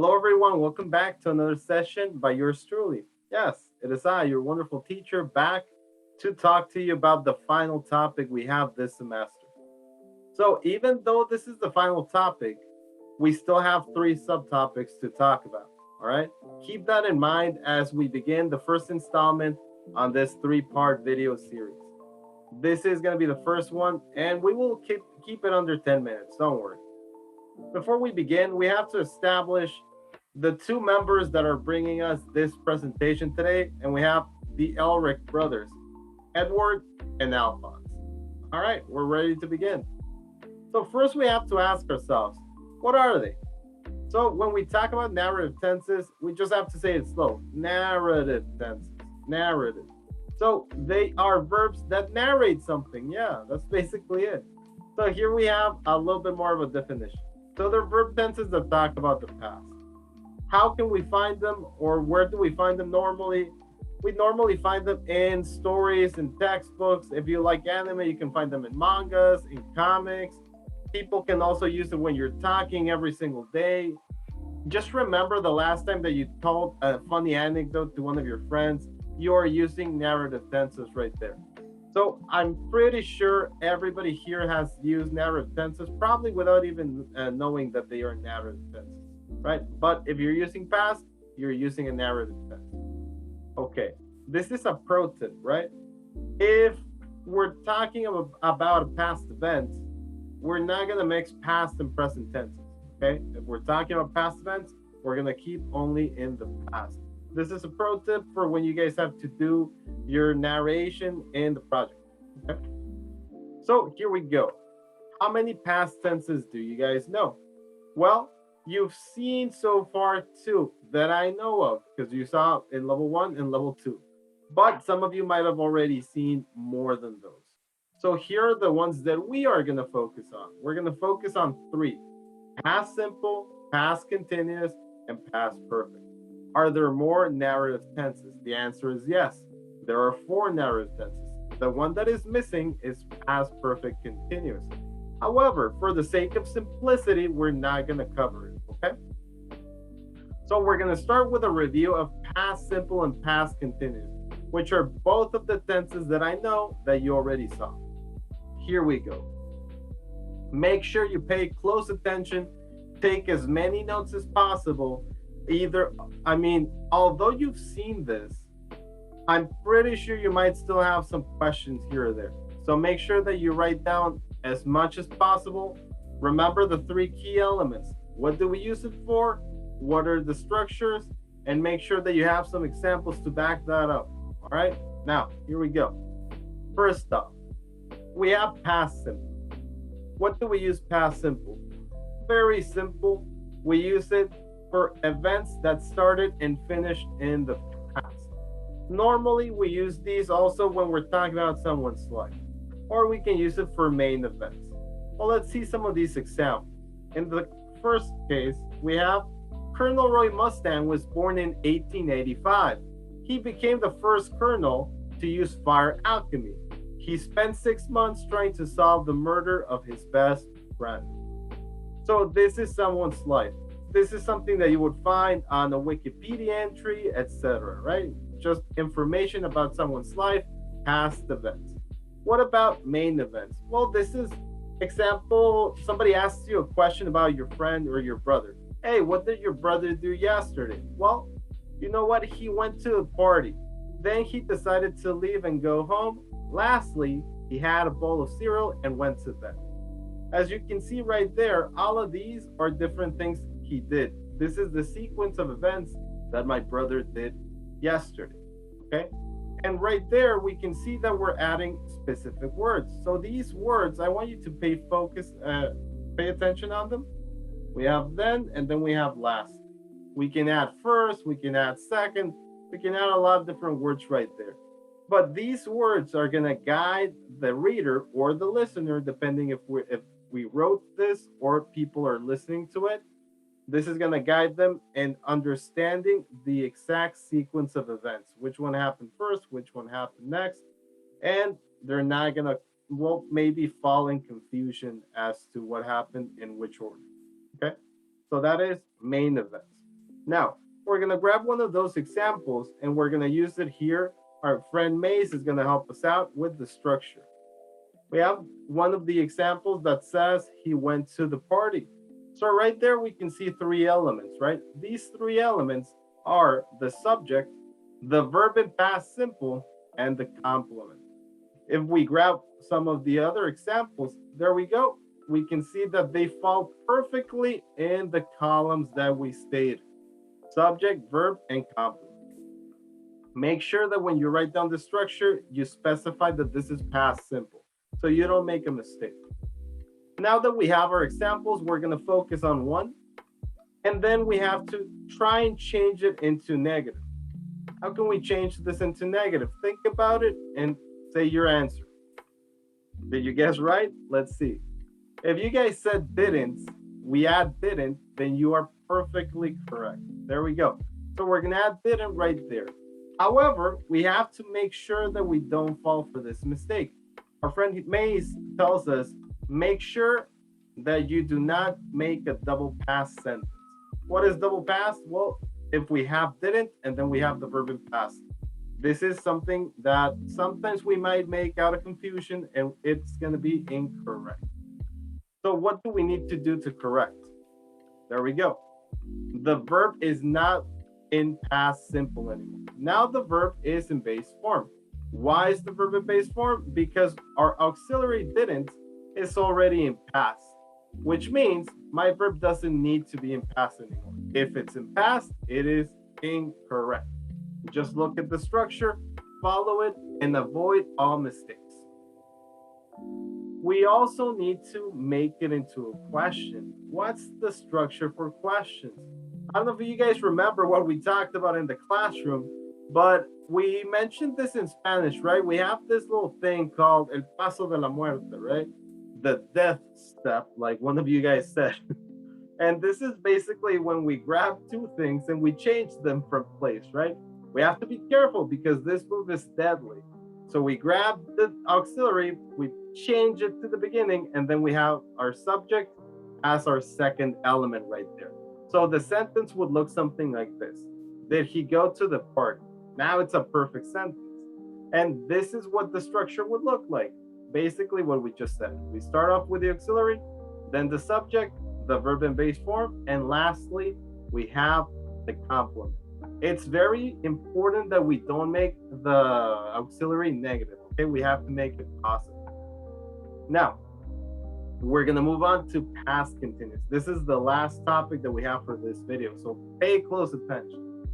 Hello, everyone. Welcome back to another session by yours truly. Yes, it is I, your wonderful teacher, back to talk to you about the final topic we have this semester. So, even though this is the final topic, we still have three subtopics to talk about. All right. Keep that in mind as we begin the first installment on this three-part video series. This is going to be the first one, and we will keep it under 10 minutes. Don't worry. Before we begin, we have to establish the two members that are bringing us this presentation today, and we have the Elric brothers, Edward and Alphonse. All right, we're ready to begin. So first we have to ask ourselves, what are they? So when we talk about narrative tenses, we just have to say it slow. Narrative tenses, narrative. So they are verbs that narrate something. Yeah, that's basically it. So here we have a little bit more of a definition. So they're verb tenses that talk about the past. How can we find them, or where do we find them normally? We normally find them in stories and textbooks. If you like anime, you can find them in mangas, in comics. People can also use it when you're talking every single day. Just remember the last time that you told a funny anecdote to one of your friends, you are using narrative tenses right there. So I'm pretty sure everybody here has used narrative tenses, probably without even knowing that they are narrative tenses, right? But if you're using past, you're using a narrative tense. Okay, this is a pro tip, right? If we're talking about a past event, we're not going to mix past and present tenses, okay? If we're talking about past events, we're going to keep only in the past. This is a pro tip for when you guys have to do your narration in the project. Okay? So here we go. How many past tenses do you guys know? Well, you've seen so far two that I know of because you saw in level 1 and level 2. But some of you might have already seen more than those. So here are the ones that we are going to focus on. We're going to focus on three: past simple, past continuous, and past perfect. Are there more narrative tenses? The answer is yes. There are four narrative tenses. The one that is missing is past perfect continuous. However, for the sake of simplicity, we're not going to cover it, okay? So we're going to start with a review of past simple and past continuous, which are both of the tenses that I know that you already saw. Here we go. Make sure you pay close attention, take as many notes as possible. Although you've seen this, I'm pretty sure you might still have some questions here or there. So make sure that you write down as much as possible. Remember the three key elements. What do we use it for? What are the structures? And make sure that you have some examples to back that up. All right, now here we go. First up, we have past simple. What do we use past simple? Very simple. We use it for events that started and finished in the past. Normally, we use these also when we're talking about someone's life, or we can use it for main events. Well, let's see some of these examples. In the first case, we have Colonel Roy Mustang was born in 1885. He became the first colonel to use fire alchemy. He spent 6 months trying to solve the murder of his best friend. So this is someone's life. This is something that you would find on a Wikipedia entry, etc., right? Just information about someone's life, past events. What about main events? Well, this is example, somebody asks you a question about your friend or your brother. Hey, what did your brother do yesterday? Well, you know what? He went to a party. Then he decided to leave and go home. Lastly, he had a bowl of cereal and went to bed. As you can see right there, all of these are different things he did. This is the sequence of events that my brother did yesterday. Okay? And right there, we can see that we're adding specific words. So these words, I want you to pay attention on them. We have then, and then we have last. We can add first, we can add second, we can add a lot of different words right there. But these words are going to guide the reader or the listener, depending if we wrote this or people are listening to it. This is going to guide them in understanding the exact sequence of events. Which one happened first, which one happened next. And they're not going to, maybe fall in confusion as to what happened in which order. Okay? So that is main events. Now, we're going to grab one of those examples and we're going to use it here. Our friend Mace is going to help us out with the structure. We have one of the examples that says he went to the party. So right there we can see three elements, right? These three elements are the subject, the verb in past simple, and the complement. If we grab some of the other examples, there we go. We can see that they fall perfectly in the columns that we stated. Subject, verb, and complement. Make sure that when you write down the structure, you specify that this is past simple, so you don't make a mistake. Now that we have our examples, we're going to focus on one, and then we have to try and change it into negative. How can we change this into negative? Think about it and say your answer. Did you guess right? Let's see. If you guys said didn't, we add didn't, then you are perfectly correct. There we go. So we're going to add didn't right there. However, we have to make sure that we don't fall for this mistake. Our friend Mace tells us, make sure that you do not make a double past sentence. What is double past? Well, if we have didn't and then we have the verb in past. This is something that sometimes we might make out of confusion and it's going to be incorrect. So what do we need to do to correct? There we go. The verb is not in past simple anymore. Now the verb is in base form. Why is the verb in base form? Because our auxiliary didn't is already in past, which means my verb doesn't need to be in past anymore. If it's in past, it is incorrect. Just look at the structure, follow it, and avoid all mistakes. We also need to make it into a question. What's the structure for questions? I don't know if you guys remember what we talked about in the classroom, but we mentioned this in Spanish, right? We have this little thing called el paso de la muerte, right? The death step, like one of you guys said. And this is basically when we grab two things and we change them from place, right? We have to be careful because this move is deadly. So we grab the auxiliary, we change it to the beginning, and then we have our subject as our second element right there. So the sentence would look something like this. Did he go to the park? Now it's a perfect sentence. And this is what the structure would look like. Basically what we just said. We start off with the auxiliary, then the subject, the verb in base form, and lastly, we have the complement. It's very important that we don't make the auxiliary negative, okay? We have to make it positive. Now, we're gonna move on to past continuous. This is the last topic that we have for this video, so pay close attention.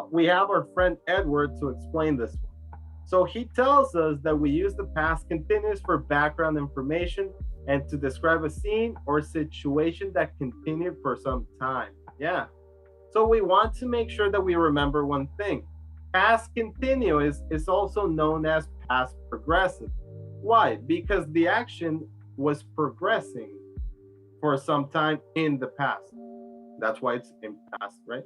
We have our friend Edward to explain this one. So he tells us that we use the past continuous for background information and to describe a scene or situation that continued for some time. Yeah. So we want to make sure that we remember one thing. Past continuous is also known as past progressive. Why? Because the action was progressing for some time in the past. That's why it's in past, right?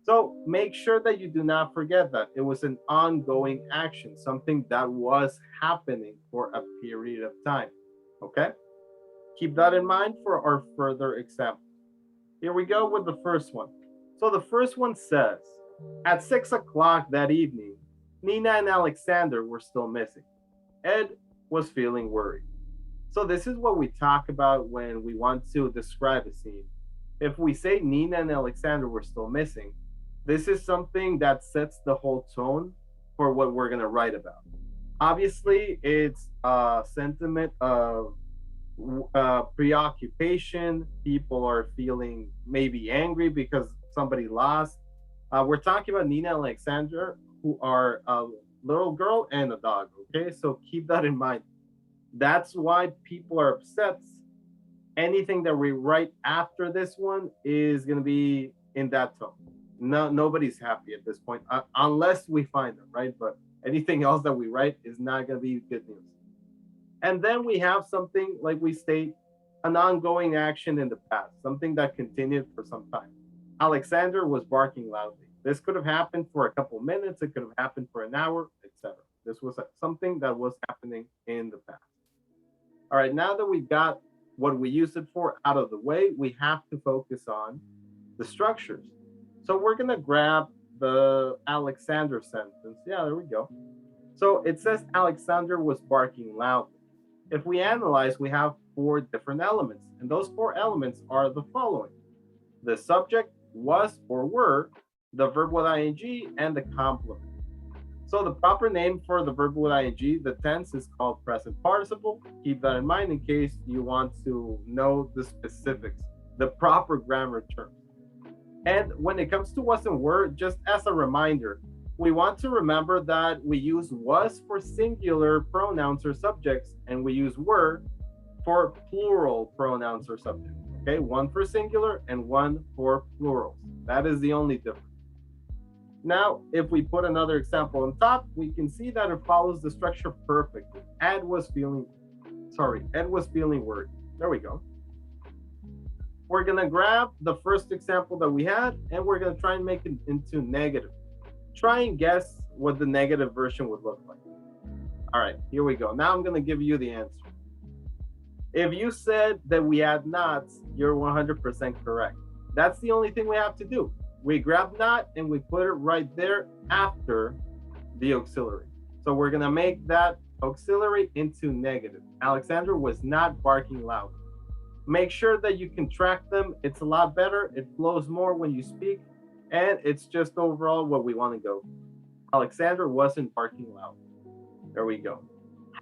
So make sure that you do not forget that it was an ongoing action, something that was happening for a period of time. Okay? Keep that in mind for our further example. Here we go with the first one. So the first one says, at 6 o'clock that evening, Nina and Alexander were still missing. Ed was feeling worried. So this is what we talk about when we want to describe a scene. If we say Nina and Alexander were still missing, this is something that sets the whole tone for what we're going to write about. Obviously, it's a sentiment of preoccupation. People are feeling maybe angry because somebody lost. We're talking about Nina and Alexander, who are a little girl and a dog. Okay, so keep that in mind. That's why people are upset. Anything that we write after this one is going to be in that tone. No, nobody's happy at this point, unless we find them, right? But anything else that we write is not going to be good news. And then we have something like we state, an ongoing action in the past, something that continued for some time. Alexander was barking loudly. This could have happened for a couple minutes. It could have happened for an hour, etc. This was something that was happening in the past. All right, now that we got what we use it for out of the way, we have to focus on the structures. So we're gonna grab the Alexander sentence. Yeah, there we go. So it says Alexander was barking loudly. If we analyze, we have four different elements, and those four elements are the following: the subject, was or were, the verb with ing, and the complement. So the proper name for the verb with ing, the tense, is called present participle. Keep that in mind in case you want to know the specifics, the proper grammar terms. And when it comes to was and were, just as a reminder, we want to remember that we use was for singular pronouns or subjects, and we use were for plural pronouns or subjects. Okay, one for singular and one for plurals. That is the only difference. Now, if we put another example on top, we can see that it follows the structure perfectly. Ed was feeling worried. There we go. We're gonna grab the first example that we had, and we're gonna try and make it into negative. Try and guess what the negative version would look like. All right, here we go. Now I'm gonna give you the answer. If you said that we add nots, you're 100% correct. That's the only thing we have to do. We grab not and we put it right there after the auxiliary. So we're gonna make that auxiliary into negative. Alexander was not barking loud. Make sure that you contract them. It's a lot better. It flows more when you speak, and it's just overall what we want to go. Alexander wasn't barking loud. There we go.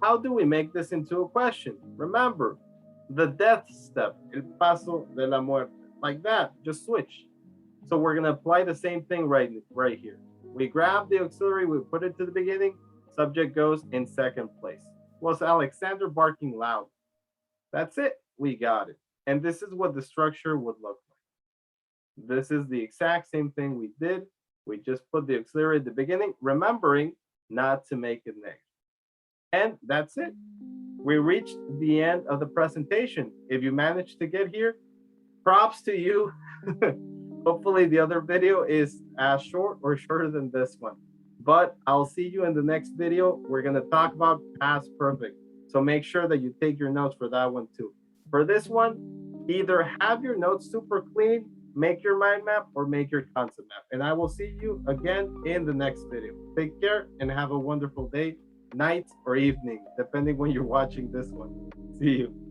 How do we make this into a question? Remember, the death step, el paso de la muerte, like that, just switch. So we're gonna apply the same thing right here. We grab the auxiliary, we put it to the beginning, subject goes in second place. Was Alexander barking loud? That's it, we got it. And this is what the structure would look like. This is the exact same thing we did. We just put the auxiliary at the beginning, remembering not to make it negative. And that's it. We reached the end of the presentation. If you managed to get here, props to you. Hopefully the other video is as short or shorter than this one. But I'll see you in the next video. We're gonna talk about past perfect. So make sure that you take your notes for that one too. For this one, either have your notes super clean, make your mind map, or make your concept map. And I will see you again in the next video. Take care and have a wonderful day, night, or evening, depending when you're watching this one. See you.